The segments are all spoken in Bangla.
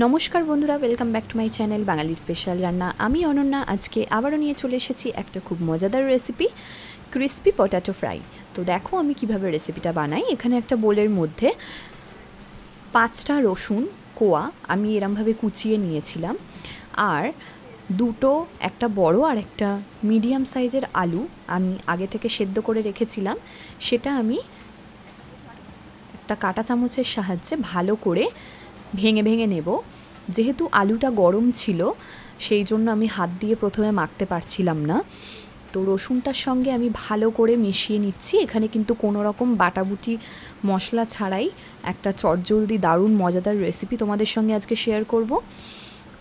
নমস্কার বন্ধুরা, welcome back to my channel Bangali special রান্না। আমি অনন্যা। আজকে আবারও নিয়ে চলে এসেছি একটা খুব মজাদার রেসিপি, ক্রিস্পি পটাটো ফ্রাই। তো দেখো আমি কিভাবে রেসিপিটা বানাই। এখানে একটা বোলের মধ্যে 5টা রসুন কোয়া আমি এরমভাবে কুচিয়ে নিয়েছিলাম, আর একটা বড় আর একটা মিডিয়াম সাইজের আলু আমি আগে থেকে সেদ্ধ করে রেখেছিলাম। সেটা আমি একটা কাঁটা চামচের সাহায্যে ভালো করে ভেঙে ভেঙে নেব। যেহেতু আলুটা গরম ছিল সেই জন্য আমি হাত দিয়ে প্রথমে মাখতে পারছিলাম না। তো রসুনটার সঙ্গে আমি ভালো করে মিশিয়ে নিচ্ছি। এখানে কিন্তু কোনো রকম বাটাবুটি মশলা ছাড়াই একটা চটজলদি দারুণ মজাদার রেসিপি তোমাদের সঙ্গে আজকে শেয়ার করব।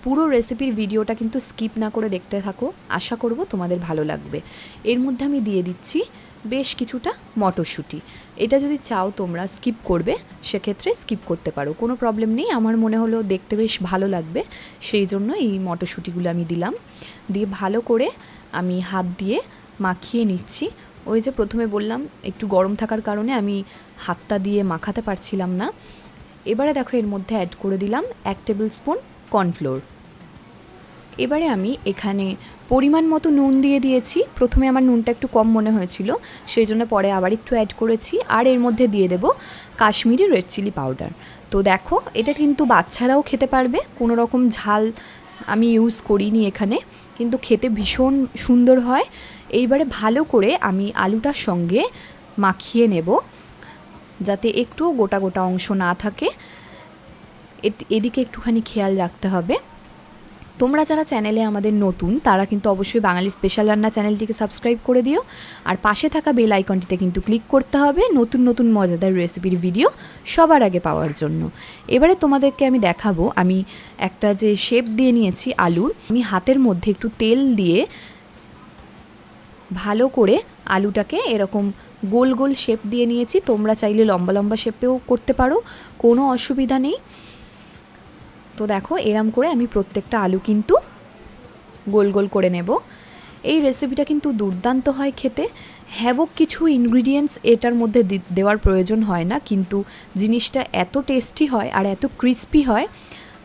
পুরো রেসিপির ভিডিওটা কিন্তু স্কিপ না করে দেখতে থাকো, আশা করব তোমাদের ভালো লাগবে। এর মধ্যে আমি দিয়ে দিচ্ছি বেশ কিছুটা মটরশুঁটি। এটা যদি চাও তোমরা স্কিপ করবে, সেক্ষেত্রে স্কিপ করতে পারো, কোনো প্রবলেম নেই। আমার মনে হলো দেখতে বেশ ভালো লাগবে, সেই জন্য এই মটরশুঁটিগুলো আমি দিলাম। দিয়ে ভালো করে আমি হাত দিয়ে মাখিয়ে নিচ্ছি। ওই যে প্রথমে বললাম একটু গরম থাকার কারণে আমি হাতটা দিয়ে মাখাতে পারছিলাম না। এবারে দেখো এর মধ্যে অ্যাড করে দিলাম 1 টেবিল স্পুন কর্নফ্লোর। এবারে আমি এখানে পরিমাণ মতো নুন দিয়ে দিয়েছি। প্রথমে আমার নুনটা একটু কম মনে হয়েছিল, সেই জন্য পরে আবার একটু অ্যাড করেছি। আর এর মধ্যে দিয়ে দেব কাশ্মীরি রেড চিলি পাউডার। তো দেখো এটা কিন্তু বাচ্চারাও খেতে পারবে, কোনো রকম ঝাল আমি ইউজ করিনি এখানে, কিন্তু খেতে ভীষণ সুন্দর হয়। এইবারে ভালো করে আমি আলুটার সঙ্গে মাখিয়ে নেব, যাতে একটু গোটা গোটা অংশ না থাকে। এদিকে একটুখানি খেয়াল রাখতে হবে। তোমরা যারা চ্যানেলে আমাদের নতুন তারা কিন্তু অবশ্যই বাঙালি স্পেশাল রান্না চ্যানেলটিকে সাবস্ক্রাইব করে দিও, আর পাশে থাকা বেল আইকনটিতে কিন্তু ক্লিক করতে হবে নতুন নতুন মজাদার রেসিপির ভিডিও সবার আগে পাওয়ার জন্য। এবারে তোমাদেরকে আমি দেখাবো আমি একটা যে শেপ দিয়ে নিয়েছি আলুর। আমি হাতের মধ্যে একটু তেল দিয়ে ভালো করে আলুটাকে এরকম গোল গোল শেপ দিয়ে নিয়েছি। তোমরা চাইলে লম্বা লম্বা শেপেও করতে পারো, কোনো অসুবিধা নেই। তো দেখো এরম করে আমি প্রত্যেকটা আলু কিন্তু গোল গোল করে নেব। এই রেসিপিটা কিন্তু দুর্দান্ত হয় খেতে। হ্যাভক কিছু ইনগ্রিডিয়েন্টস এটার মধ্যে দেওয়ার প্রয়োজন হয় না, কিন্তু জিনিসটা এত টেস্টি হয় আর এত ক্রিস্পি হয়।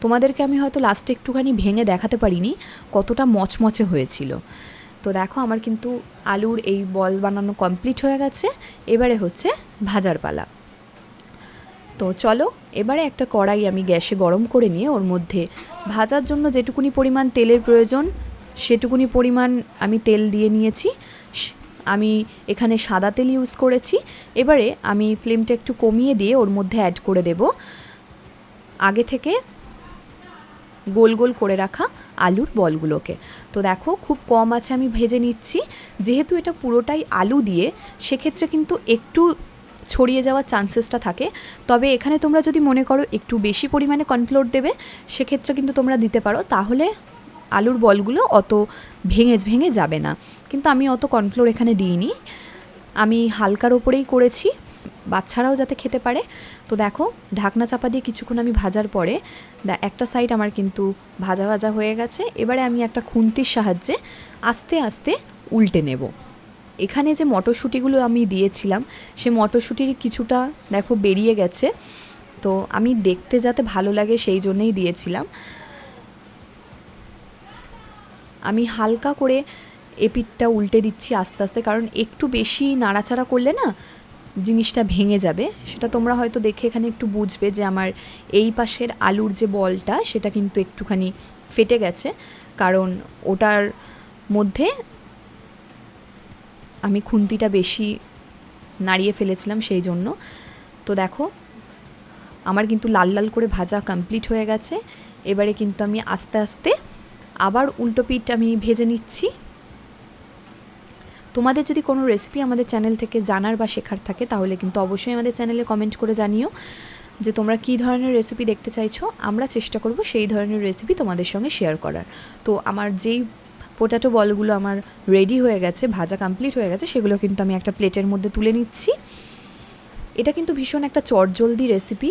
তোমাদেরকে আমি হয়তো লাস্টে একটুখানি ভেঙে দেখাতে পারিনি কতটা মচমচে হয়েছিল। তো দেখো আমার কিন্তু আলুর এই বল বানানো কমপ্লিট হয়ে গেছে। এবারে হচ্ছে ভাজার পালা। তো চলো এবারে একটা কড়াই আমি গ্যাসে গরম করে নিয়ে ওর মধ্যে ভাজার জন্য যেটুকুনি পরিমাণ তেলের প্রয়োজন সেটুকুনি পরিমাণ আমি তেল দিয়ে নিয়েছি। আমি এখানে সাদা তেল ইউজ করেছি। এবারে আমি ফ্লেমটা একটু কমিয়ে দিয়ে ওর মধ্যে অ্যাড করে দেব আগে থেকে গোল গোল করে রাখা আলুর বলগুলোকে। তো দেখো খুব কম আছে আমি ভেজে নিচ্ছি। যেহেতু এটা পুরোটাই আলু দিয়ে, সেক্ষেত্রে কিন্তু একটু ছড়িয়ে যাওয়ার চান্সেসটা থাকে। তবে এখানে তোমরা যদি মনে করো একটু বেশি পরিমাণে কর্নফ্লোর দেবে, সেক্ষেত্রে কিন্তু তোমরা দিতে পারো, তাহলে আলুর বলগুলো অত ভেঙে যাবে না। কিন্তু আমি অত কর্নফ্লোর এখানে দিইনি, আমি হালকার ওপরেই করেছি, বাচ্চারাও যাতে খেতে পারে। তো দেখো ঢাকনা চাপা দিয়ে কিছুক্ষণ আমি ভাজার পরে একটা সাইড আমার কিন্তু ভাজা ভাজা হয়ে গেছে। এবারে আমি একটা খুন্তির সাহায্যে আস্তে আস্তে উল্টে নেব। এখানে যে মটরশুঁটিগুলো আমি দিয়েছিলাম সে মটরশুঁটির কিছুটা দেখো বেরিয়ে গেছে, তো আমি দেখতে যাতে ভালো লাগে সেই জন্যই দিয়েছিলাম। আমি হালকা করে এপিঠটা উল্টে দিচ্ছি আস্তে আস্তে, কারণ একটু বেশি নাড়াচাড়া করলে না জিনিসটা ভেঙে যাবে। সেটা তোমরা হয়তো দেখে এখানে একটু বুঝবে যে আমার এই পাশের আলুর যে বলটা সেটা কিন্তু একটুখানি ফেটে গেছে, কারণ ওটার মধ্যে আমি খুন্তিটা বেশি নাড়িয়ে ফেলেছিলাম সেই জন্য। তো দেখো আমার কিন্তু লাল লাল করে ভাজা কমপ্লিট হয়ে গেছে। এবারে কিন্তু আমি আস্তে আস্তে আবার উল্টো পিঠ আমি ভেজে নিচ্ছি। তোমাদের যদি কোনো রেসিপি আমাদের চ্যানেল থেকে জানার বা শেখার থাকে তাহলে কিন্তু অবশ্যই আমাদের চ্যানেলে কমেন্ট করে জানিও যে তোমরা কী ধরনের রেসিপি দেখতে চাইছো। আমরা চেষ্টা করব সেই ধরনের রেসিপি তোমাদের সঙ্গে শেয়ার করার। তো আমার যেই পোটাটো বলগুলো আমার রেডি হয়ে গেছে, ভাজা কমপ্লিট হয়ে গেছে, সেগুলো কিন্তু আমি একটা প্লেটের মধ্যে তুলে নিচ্ছি। এটা কিন্তু ভীষণ একটা চটজলদি রেসিপি।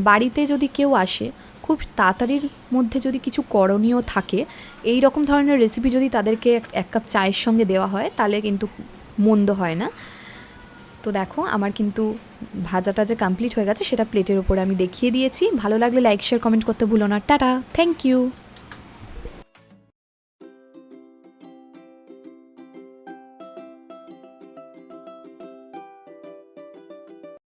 বাড়িতে যদি কেউ আসে, খুব তাড়াতাড়ির মধ্যে যদি কিছু করণীয় থাকে, এই রকম ধরনের রেসিপি যদি তাদেরকে 1 কাপ চায়ের সঙ্গে দেওয়া হয় তাহলে কিন্তু মন্দ হয় না। তো দেখো আমার কিন্তু ভাজাটা যে কমপ্লিট হয়ে গেছে সেটা প্লেটের ওপরে আমি দেখিয়ে দিয়েছি। ভালো লাগলে লাইক শেয়ার কমেন্ট করতে ভুলো না। Tata, thank you.